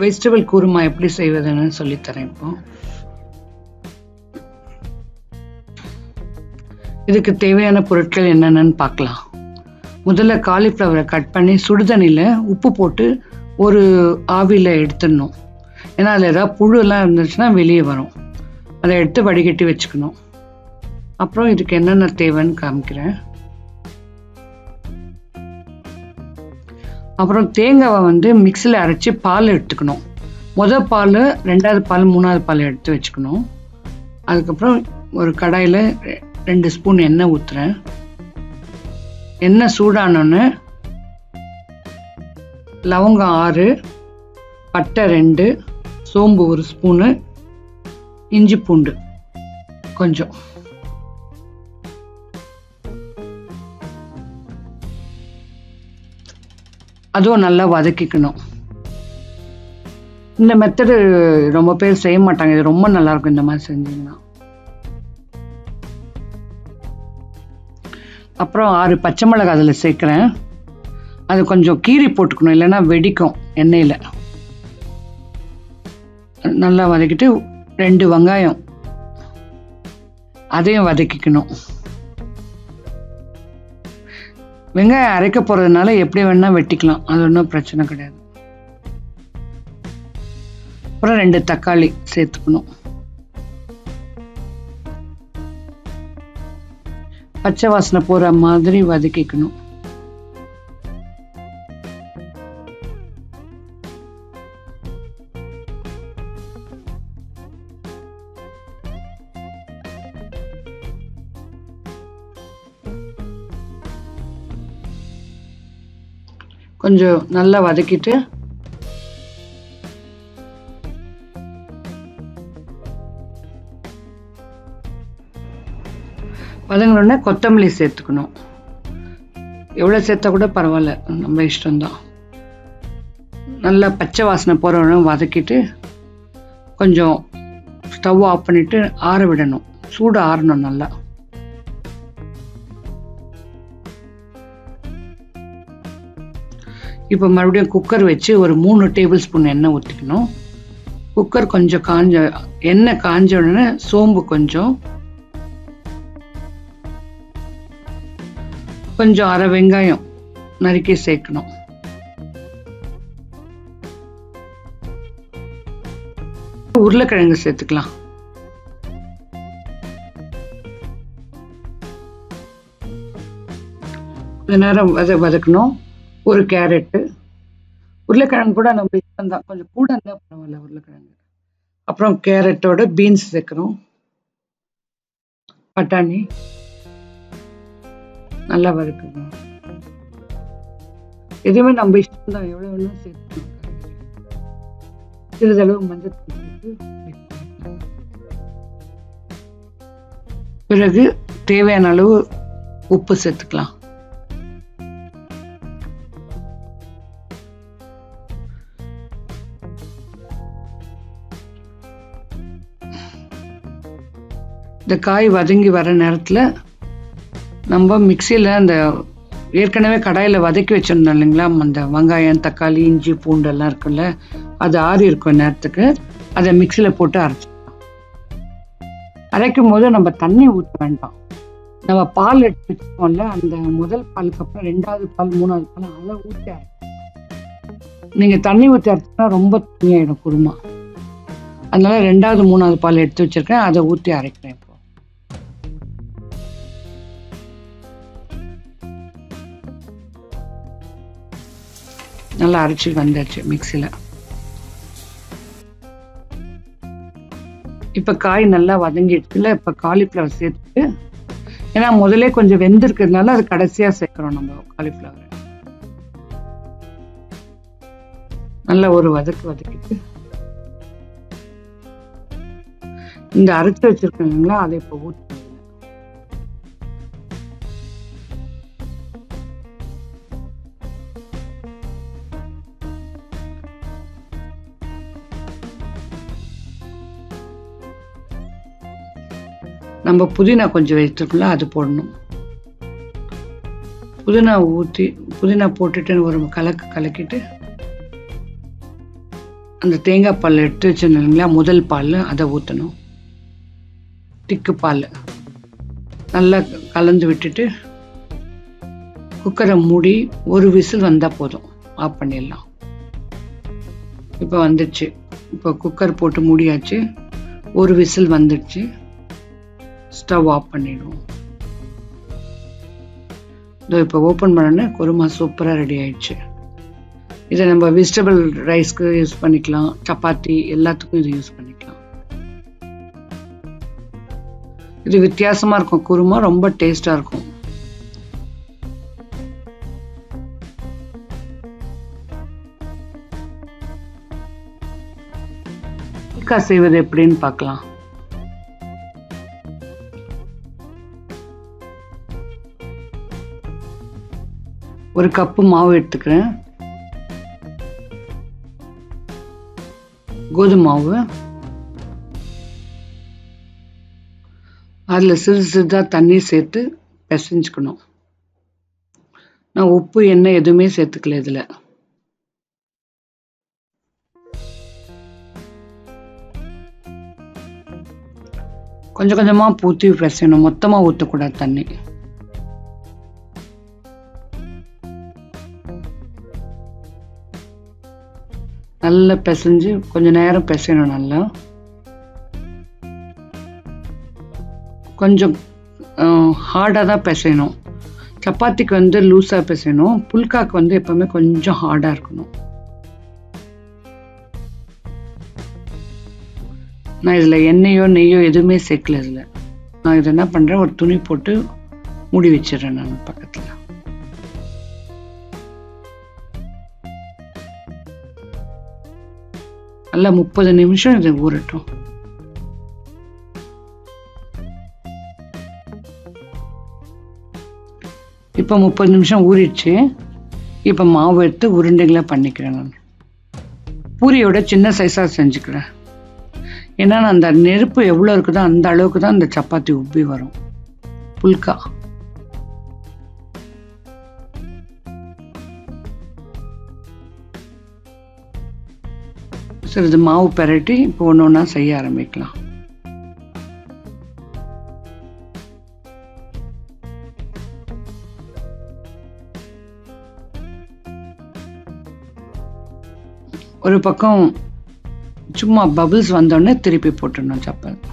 Vegetable kurma எப்படி செய்வதுன்னு சொல்லித்தரேன் இப்போ. இதுக்கு தேவையான பொருட்கள் என்னென்னு பார்க்கலாம். முதல்ல காலிஃப்ளவரை கட் பண்ணி சுடுதண்ணியில் உப்பு போட்டு ஒரு ஆவியில் எடுத்துடணும். ஏன்னா அதில் ஏதாவது புழுலாம் இருந்துச்சுன்னா வெளியே வரும். அதை எடுத்து வடிகட்டி வச்சுக்கணும். அப்புறம் இதுக்கு என்னென்ன தேவைன்னு காமிக்கிறேன். அப்புறம் தேங்காவை மிக்சியில் அரைச்சி பால் எடுத்துக்கணும். முதல் பால், ரெண்டாவது பால், மூணாவது பால் எடுத்து வச்சுக்கணும். அதுக்கப்புறம் ஒரு கடாயில் 2 ஸ்பூன் எண்ணெய் ஊற்றுறேன். எண்ணெய் சூடானோன்னு லவங்கம் 6, பட்டை 2, சோம்பு 1 ஸ்பூனு, இஞ்சி பூண்டு கொஞ்சம், அதுவும் நல்லா வதக்கிக்கணும். இந்த மெத்தடு ரொம்ப பேர் செய்ய மாட்டாங்க. இது ரொம்ப நல்லா இருக்கும் இந்த மாதிரி செஞ்சீங்கன்னா. அப்புறம் 6 பச்சை மிளகாய் அதில் சேர்க்குறேன். அது கொஞ்சம் கீரி போட்டுக்கணும், இல்லைன்னா வெடிக்கும் எண்ணெயில். நல்லா வதக்கிட்டு 2 வெங்காயம் அதையும் வதக்கிக்கணும். வெங்காயம் அரைக்க போகிறதுனால எப்படி வேணால் வெட்டிக்கலாம், அது ஒன்றும் பிரச்சனை கிடையாது. அப்புறம் 2 தக்காளி சேர்த்துக்கணும். பச்சை வாசனை போகிற மாதிரி வதக்கிக்கணும். கொஞ்சம் நல்லா வதக்கிட்டு வதங்கினோடனே கொத்தமல்லி சேர்த்துக்கணும். எவ்வளோ சேர்த்தா கூட பரவாயில்ல, நம்ம இஷ்டம்தான். நல்லா பச்சை வாசனை போகிறவன வதக்கிட்டு கொஞ்சம் ஸ்டவ் ஆஃப் பண்ணிவிட்டு ஆற விடணும். சூடு ஆறணும் நல்லா. இப்போ மறுபடியும் குக்கர் வச்சு ஒரு 3 டேபிள் ஸ்பூன் எண்ணெய் ஊற்றிக்கணும். குக்கர் கொஞ்சம் எண்ணெய் காஞ்ச உடனே சோம்பு கொஞ்சம் அரை வெங்காயம் நறுக்கி சேர்க்கணும். உருளைக்கிழங்கு சேர்த்துக்கலாம். கொஞ்ச நேரம் வதக்கணும். ஒரு கேரட்டு, உருளைக்கிழங்கு கூட நம்ம இஷ்டம் தான், கொஞ்சம் கூட இருந்தால் பரவாயில்ல உருளைக்கிழங்கு. அப்புறம் கேரட்டோட பீன்ஸ் சேர்க்குறோம். பட்டாணி நல்லா வதக்கணும். எதுவுமே நம்ம இஷ்டம் தான், எவ்வளோ வேணும் சேர்த்துக்கணும். சிறிதளவு மஞ்சள் சேர்த்து பிறகு தேவையான அளவு உப்பு சேர்த்துக்கலாம். இந்த காய் வதங்கி வர நேரத்தில் நம்ம மிக்சியில் அந்த ஏற்கனவே கடாயில் வதக்கி வச்சுருந்தோம் இல்லைங்களா, அந்த வெங்காயம், தக்காளி, இஞ்சி, பூண்டெல்லாம் இருக்குல்ல, அது ஆறி இருக்கும் நேரத்துக்கு அதை மிக்சியில் போட்டு அரைச்சிக்கலாம். அரைக்கும் போது நம்ம தண்ணி ஊற்ற வேண்டாம். நம்ம பால் எடுத்து வச்சுக்கோம்ல, அந்த முதல் பாலுக்கு அப்புறம் 2வது பால், 3வது பால் அதை ஊற்றி அரைச்சிக்கலாம். நீங்கள் தண்ணி ஊற்றி அரைச்சினா ரொம்ப தண்ணியாயிடும் குருமா. அதனால 2வது 3வது பால் எடுத்து வச்சிருக்கேன், அதை ஊற்றி அரைக்கிறேன். இப்போ நல்லா அரைச்சி வந்தாச்சு மிக்சியில். இப்போ காய் நல்லா வதங்கிடுச்சுல, இப்போ காலிஃப்ளவர் சேர்த்துட்டு, ஏன்னா முதலே கொஞ்சம் வெந்திருக்கிறதுனால அது கடைசியாக சேர்க்குறோம் நம்ம காலிஃப்ளவர். நல்லா ஒரு வதக்கிட்டு இந்த அரைச்சி வச்சிருக்கீங்களா அதை இப்போ ஊற்றி நம்ம புதினா கொஞ்சம் வச்சிருக்கோம்ல அது போடணும். புதினா போட்டுட்டு ஒரு கலக்கிட்டு அந்த தேங்காய் பால் எடுத்து வச்சுருந்தீங்களா, முதல் பால் அதை ஊற்றணும். திக்கு பால் நல்லா கலந்து விட்டுட்டு குக்கரை மூடி ஒரு விசில் வந்தால் போதும், ஆஃப் பண்ணிடலாம். இப்போ வந்துடுச்சு. இப்போ குக்கர் போட்டு மூடியாச்சு. ஒரு விசில் வந்துடுச்சு. ஸ்டவ் ஆஃப் பண்ணிடுவோம். இதோ இப்போ ஓப்பன் பண்ணோன்னே குருமா சூப்பராக ரெடி ஆயிடுச்சு. இதை நம்ம வெஜிடபிள் ரைஸ்க்கு யூஸ் பண்ணிக்கலாம், சப்பாத்தி எல்லாத்துக்கும் இது யூஸ் பண்ணிக்கலாம். இது வித்தியாசமாக இருக்கும். குருமா ரொம்ப டேஸ்டாக இருக்கும். புல்கா செய்வது எப்படின்னு பார்க்கலாம். ஒரு கப்பு மாவு எடுத்துக்கிறேன். கோதுமை மாவு. அதில் சிறு சிறிதாக தண்ணி சேர்த்து பிசைஞ்சுக்கணும். நான் உப்பு எண்ணெய் எதுவுமே சேர்த்துக்கல. இதில் கொஞ்சம் கொஞ்சமாக ஊற்றி பிசையணும், மொத்தமாக ஊற்றக்கூடாது தண்ணி. நல்லா பிசைஞ்சு கொஞ்சம் நேரம் பிசையணும். நல்லா கொஞ்சம் ஹார்டாக தான் பிசையணும். சப்பாத்திக்கு வந்து லூஸாக பிசையணும். புல்காக்கு வந்து எப்பவுமே கொஞ்சம் ஹார்டாக இருக்கணும். நான் இதில் எண்ணெயோ நெய்யோ எதுவுமே சேர்க்கல. இதில் நான் இதை என்ன பண்ணுறேன், ஒரு துணி போட்டு மூடி வச்சிடறேன். நான் பக்கத்தில் நல்லா 30 நிமிஷம் இதை ஊறட்டும். இப்போ 30 நிமிஷம் ஊறிடுச்சு. இப்போ மாவு எடுத்து உருண்டைகளை பண்ணிக்கிறேன். நான் பூரியோட சின்ன சைஸாக செஞ்சுக்கிறேன். ஏன்னா அந்த நெருப்பு எவ்வளோ இருக்குதோ அந்த அளவுக்கு தான் அந்த சப்பாத்தி உப்பி வரும். புல்கா சரி, இது மாவு பெரட்டி இப்போ ஒன்று ஒன்றா செய்ய ஆரம்பிக்கலாம். ஒரு பக்கம் சும்மா பபிள்ஸ் வந்தோடனே திருப்பி போட்டுடணும் சப்பாத்தி.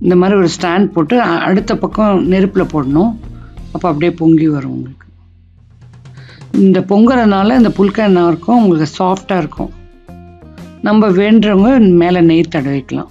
இந்த மாதிரி ஒரு ஸ்டாண்ட் போட்டு அடுத்த பக்கம் நெருப்பில் போடணும். அப்போ அப்படியே பொங்கி வரும் உங்களுக்கு. இந்த பொங்குறதுனால இந்த புல்கா என்ன இருக்கும், உங்களுக்கு சாஃப்டாக இருக்கும். நம்ம வேண்டுறவங்க மேலே நெய் தடவிக்கலாம்.